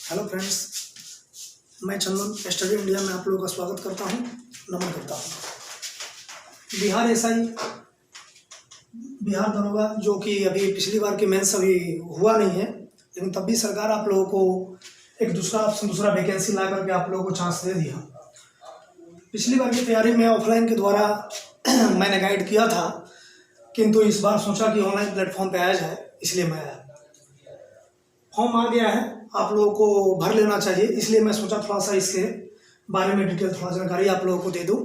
Hello friends, मैं चंदन study India में आप लोगों का स्वागत करता हूं, नमन करता हूं। बिहार दरोगा जो कि अभी पिछली बार की मेंस अभी हुआ नहीं है, लेकिन तब भी सरकार आप लोगों को एक दूसरा वैकेंसी ला करके आप लोगों को चांस दे दिया। पिछली बार की तैयारी में ऑफलाइन के द्वारा मैंने गाइड किया था, किंतु इस बार सोचा कि ऑनलाइन प्लेटफॉर्म पे आया जाए, इसलिए मैं आया। फॉर्म आ गया है, आप लोगों को भर लेना चाहिए, इसलिए मैं सोचा थोड़ा सा इसके बारे में डिटेल थोड़ा जानकारी आप लोगों को दे दूं।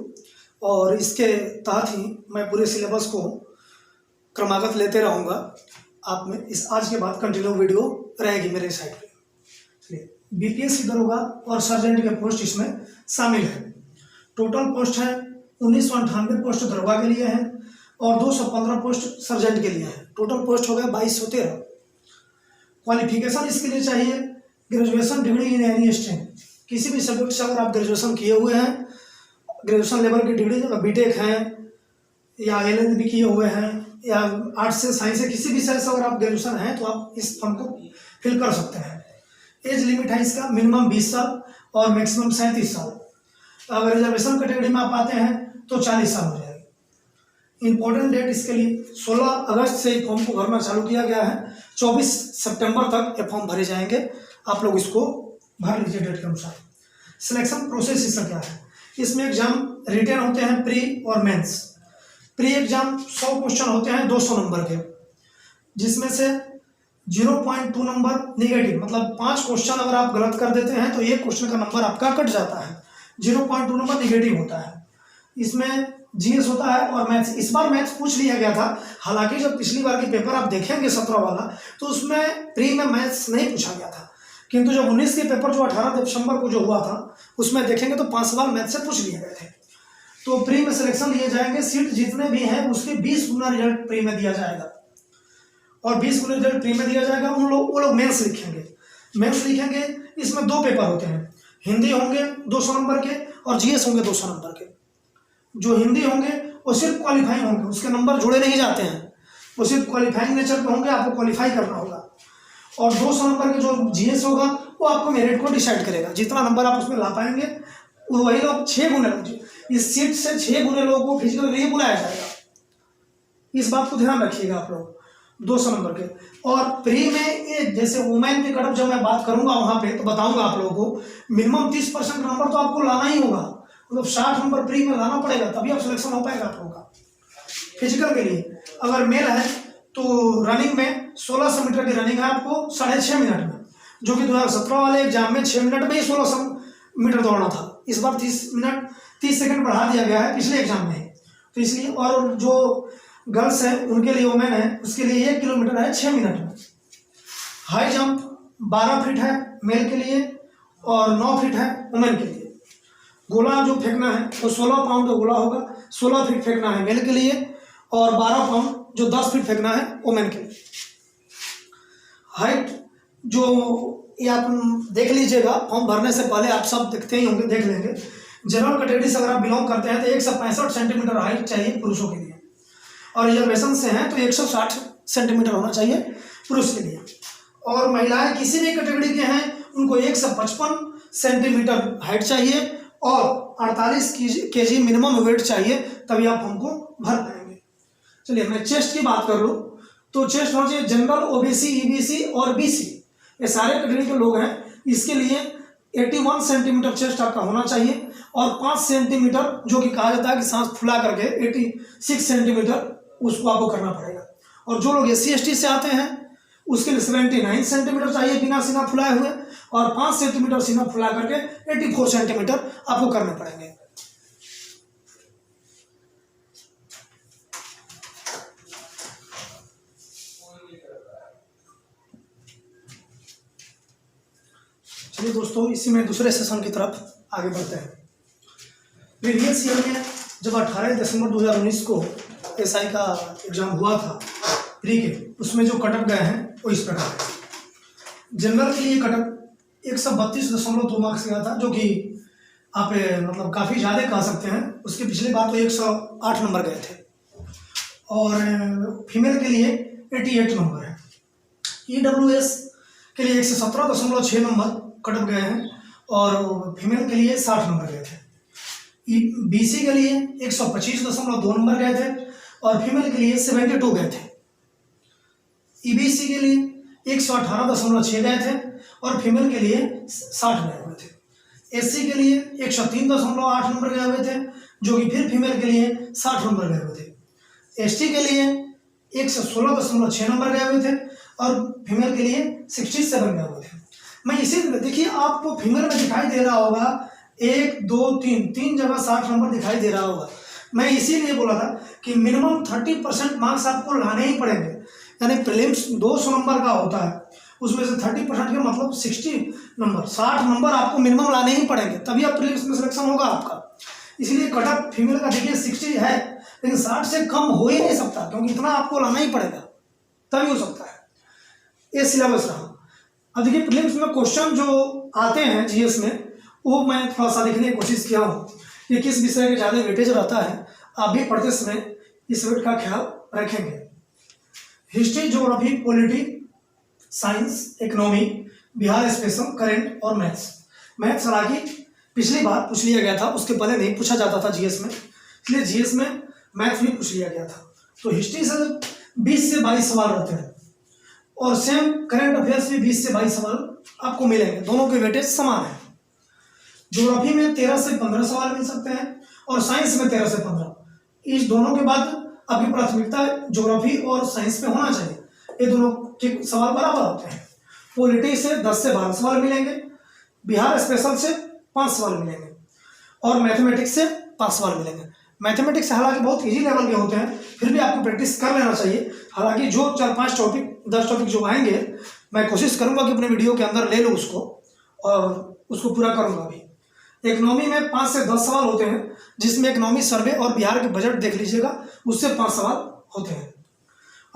और इसके तहत ही मैं पूरे सिलेबस को क्रमागत लेते रहूँगा। आप में इस आज के बाद कंटिन्यू वीडियो रहेगी मेरे साइट पे। बीपीएससी दरोगा और सर्जेंट के पोस्ट इसमें शामिल है। टोटल पोस्ट है 1998 पोस्ट दरोगा के लिए है और 215 पोस्ट सर्जेंट के लिए है। टोटल पोस्ट हो गया 2213। क्वालिफिकेशन इसके लिए चाहिए graduation degree in any stream, किसी भी सब्जेक्ट से अगर आप ग्रेजुएशन किए हुए हैं, ग्रेजुएशन लेवल की डिग्री बीटेक हैं या एलएलबी किए हुए हैं या आर्ट्स से साइंस से किसी भी साइंस से अगर आप ग्रेजुएशन हैं तो आप इस फॉर्म को फिल कर सकते हैं। एज लिमिट है इसका मिनिमम 20 साल और मैक्सिमम 37 साल। अगर रिजर्वेशन कैटेगरी में आप आते हैं तो 40 साल हो जाएगा। इंपॉर्टेंट डेट इसके लिए 16 अगस्त से फॉर्म को भरना चालू किया गया है। 24 सितंबर तक ये फॉर्म भरे जाएंगे। आप लोग इसको भर लीजिए डेट के अनुसार। सिलेक्शन प्रोसेस इसका क्या है? इसमें एग्जाम रिटन होते हैं, प्री और मेंस। प्री एग्जाम 100 क्वेश्चन होते हैं 200 नंबर के, जिसमें से 0.2 नंबर निगेटिव, मतलब 5 क्वेश्चन अगर आप गलत कर देते हैं तो एक क्वेश्चन का नंबर आपका कट जाता है। 0.2 नंबर निगेटिव होता है। इसमें जीएस होता है और मैथ्स। इस बार मैथ्स पूछ लिया गया था, हालांकि जब पिछली बार की पेपर आप देखेंगे 17 वाला तो उसमें प्री में मैथ्स नहीं पूछा गया था, किंतु जब 19 के पेपर जो 18 दिसंबर को जो हुआ था उसमें देखेंगे तो 5 सवाल मैथ्स से पूछ लिए गए थे। तो प्री में सिलेक्शन लिए जाएंगे। सीट जितने भी हैं उसके 20 गुना रिजल्ट प्री में दिया जाएगा और 20 गुना रिजल्ट प्री में दिया जाएगा। वो लोग मेंस लिखेंगे। इसमें 2 पेपर होते हैं, हिंदी होंगे 200 नंबर के और जीएस होंगे 200 नंबर के। जो हिंदी होंगे वो सिर्फ क्वालिफाइंग होंगे, उसके नंबर जुड़े नहीं जाते हैं, वो सिर्फ क्वालिफाइंग नेचर पे होंगे, आपको क्वालिफाई करना होगा। और 200 नंबर के जो जीएस होगा वो आपको मेरिट को डिसाइड करेगा। जितना नंबर आप उसमें ला पाएंगे वही लोग 6 गुने, इस सीट से 6 गुने लोगों को फिजिकल के लिए बुलाया जाएगा। इस बात को ध्यान रखिएगा आप लोग। 200 नंबर के और प्री में ये जैसे वुमेन के कटअप जब मैं बात करूंगा वहां पे तो बताऊंगा आप लोगों को मिनिमम 30% नंबर तो आपको लाना ही होगा, मतलब 60 नंबर प्री में लाना पड़ेगा, तभी आप सिलेक्शन हो पाएगा आप लोगों का। फिजिकल के लिए अगर मेल है तो रनिंग में 1600 मीटर की रनिंग है आपको 6.5 मिनट में, जो कि 2017 वाले एग्जाम में 6 मिनट में ही 1600 मीटर दौड़ना था। इस बार 30 सेकंड बढ़ा दिया गया है पिछले एग्जाम में, तो इसलिए। और जो गर्ल्स हैं उनके लिए, वुमेन है उसके लिए 1 किलोमीटर है 6 मिनट में। हाई जंप 12 फीट है मेल के लिए और 9 फीट है वुमेन के लिए। गोला जो फेंकना है वो 16 पाउंड का गोला होगा, 16 फीट फेंकना है मेल के लिए और 12 पाउंड जो 10 फीट फेंकना है वुमेन के लिए। हाइट जो ये आप देख लीजिएगा, फॉर्म भरने से पहले आप सब देखते ही होंगे, देख लेंगे। जनरल कैटेगरी से अगर आप बिलोंग करते हैं तो 165 सेंटीमीटर हाइट चाहिए पुरुषों के लिए, और रिजर्वेशन से हैं तो 160 सेंटीमीटर होना चाहिए पुरुष के लिए। और महिलाएं किसी भी कैटेगरी के हैं उनको 155 सेंटीमीटर हाइट चाहिए और 48 केजी मिनिमम वेट चाहिए, तभी आप हमको भर पाएंगे। चलिए मैं चेस्ट की बात कर लूँ तो चेस्ट होना चाहिए जनरल, ओबीसी, ईबीसी और बीसी, ये सारे कैटेगरी के लोग हैं। इसके लिए 81 सेंटीमीटर चेस्ट आपका होना चाहिए और 5 सेंटीमीटर जो कि कहा जाता है कि सांस फुला करके 86 सेंटीमीटर उसको आपको करना पड़ेगा। और जो लोग SC/ST से आते हैं उसके लिए 79 सेंटीमीटर चाहिए बिना सीना फुलाए हुए और 5 सेंटीमीटर सीना फुला करके 84 सेंटीमीटर आपको करने पड़ेंगे। चलिए दोस्तों, इसी में दूसरे सेशन की तरफ आगे बढ़ते हैं। प्रीवियस ईयर में जब 18 दिसंबर 2019 को SI का एग्जाम हुआ था प्री के, उसमें जो कटअप गए हैं वो इस प्रकार है। जनरल के लिए कटअप 132.2 मार्क्स गया था, जो कि आप मतलब काफ़ी ज़्यादा कह सकते हैं। उसके पिछले बार तो 108 नंबर गए थे। और फीमेल के लिए 88 नंबर है। EWS के लिए 117.6 नंबर कटअप गए हैं और फीमेल के लिए 60 नंबर गए थे। BC के लिए 125.2 नंबर गए थे और फीमेल के लिए 72 गए थे। EBC के लिए 118.6 गए थे और फीमेल के लिए 60 गए हुए थे। SC के लिए 103.8 नंबर गए हुए थे, जो कि फिर फीमेल के लिए 60 नंबर गए हुए थे। ST के लिए 116.6 नंबर गए हुए थे और फीमेल के लिए 67 गए हुए थे। मैं इसी देखिए, आपको फीमेल में दिखाई दे रहा होगा 1 2 3 जगह 60 नंबर दिखाई दे रहा होगा। मैं इसीलिए बोला था कि मिनिमम 30% मार्क्स आपको लाने ही पड़ेंगे। यानी प्रीलिम्स 200 नंबर का होता है, उसमें से 30% का मतलब 60 नंबर आपको मिनिमम लाने ही पड़ेंगे, तभी आप प्रीलिम्स में सिलेक्शन होगा आपका। इसलिए कटअप फीमेल का देखिए 60 है, लेकिन 60 से कम हो ही नहीं सकता, क्योंकि इतना आपको लाना ही पड़ेगा तभी हो सकता है। ये सिलेबस रहा। अब देखिए प्रीलिम्स में क्वेश्चन जो आते हैं जीएस में, वो मैं थोड़ा सा देखने की कोशिश किया हूँ कि किस विषय के ज़्यादा वेटेज रहता है। आप भी पढ़ते समय इस वेट का ख्याल रखेंगे। History, geography, polity, science, economy, Bihar special, current और मैथ्स हालांकि पिछली बार पूछ लिया गया था, उसके पहले नहीं पूछा जाता था जीएस में, इसलिए जीएस में मैथ्स भी पूछ लिया गया था। तो हिस्ट्री से 20 से 22 सवाल रहते हैं और सेम करंट अफेयर्स भी 20 से 22 सवाल आपको मिलेंगे, दोनों के वेटेज समान है। ज्योग्राफी में 13 से 15 सवाल मिल सकते हैं और साइंस में 13 से 15। इस दोनों के बाद आपकी प्राथमिकता ज्योग्राफी और साइंस में होना चाहिए, ये दोनों के सवाल बराबर होते हैं। पॉलिटी से 10 से 12 सवाल मिलेंगे, बिहार स्पेशल से 5 सवाल मिलेंगे और मैथमेटिक्स से 5 सवाल मिलेंगे। मैथमेटिक्स हालांकि बहुत इजी लेवल के होते हैं, फिर भी आपको प्रैक्टिस कर लेना चाहिए। हालांकि जो 4-5 टॉपिक 10 टॉपिक जो आएंगे, मैं कोशिश करूंगा कि अपने वीडियो के अंदर ले लूँ उसको और उसको पूरा करूंगा भी। इकोनॉमी में 5 से 10 सवाल होते हैं, जिसमें इकोनॉमी सर्वे और बिहार के बजट देख लीजिएगा, उससे 5 सवाल होते हैं।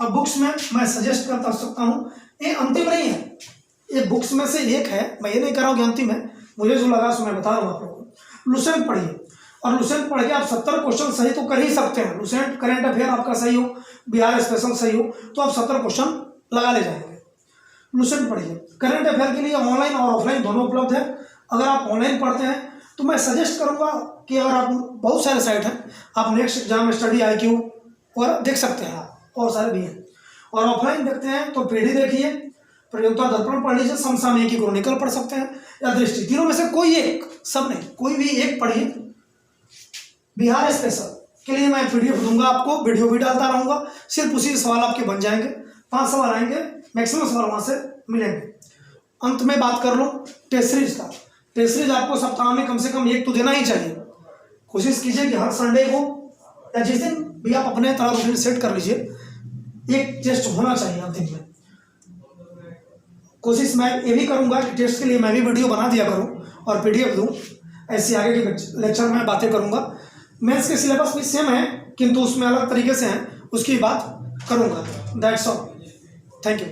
अब बुक्स में मैं सजेस्ट कर सकता हूँ, ये अंतिम नहीं है, ये बुक्स में से एक है, मैं ये नहीं कह रहा हूँ कि अंतिम है, मुझे जो लगा सो मैं बता रहा हूँ आप लोगों को। लुसेंट पढ़िए और लुसेंट पढ़ के आप 70 क्वेश्चन सही तो कर ही सकते हैं। लुसेंट करंट अफेयर आपका सही हो, बिहार स्पेशल सही हो, तो आप 70 क्वेश्चन लगा ले जाएंगे। लुसेंट पढ़िए। करंट अफेयर के लिए ऑनलाइन और ऑफलाइन दोनों उपलब्ध है। अगर आप ऑनलाइन पढ़ते हैं तो मैं सजेस्ट करूंगा कि अगर आप, बहुत सारे साइट हैं, आप नेक्स्ट एग्जाम स्टडी IQ और देख सकते हैं, आप और सारे भी हैं। और ऑफलाइन देखते हैं तो पीढ़ी देखिए, प्रतियोगिता दर्पण पढ़ लीजिए, समसामयिकी क्रॉनिकल पढ़ सकते हैं या दृष्टि, तीनों में से कोई एक, सब नहीं, कोई भी एक पढ़िए। बिहार स्पेशल के लिए मैं PDF दूंगा आपको, वीडियो भी डालता रहूंगा, सिर्फ उसी सवाल आपके बन जाएंगे, 5 सवाल आएंगे, मैक्सिमम सवाल वहां से मिलेंगे। अंत में बात कर लो टेस्ट सीरीज का। टेस्ट सीरीज आपको सप्ताह में कम से कम एक तो देना ही चाहिए। कोशिश कीजिए कि हर संडे को या जिस दिन भी आप अपने तरह रूटीन सेट कर लीजिए, एक टेस्ट होना चाहिए अंतिम में। कोशिश मैं ये भी करूंगा कि टेस्ट के लिए मैं भी वीडियो बना दिया करूं और PDF दूं, ऐसी आगे के लेक्चर में बातें करूंगा। मेंस के सिलेबस भी सेम है, किंतु उसमें अलग तरीके से हैं, उसकी बात करूंगा। That's all, thank you.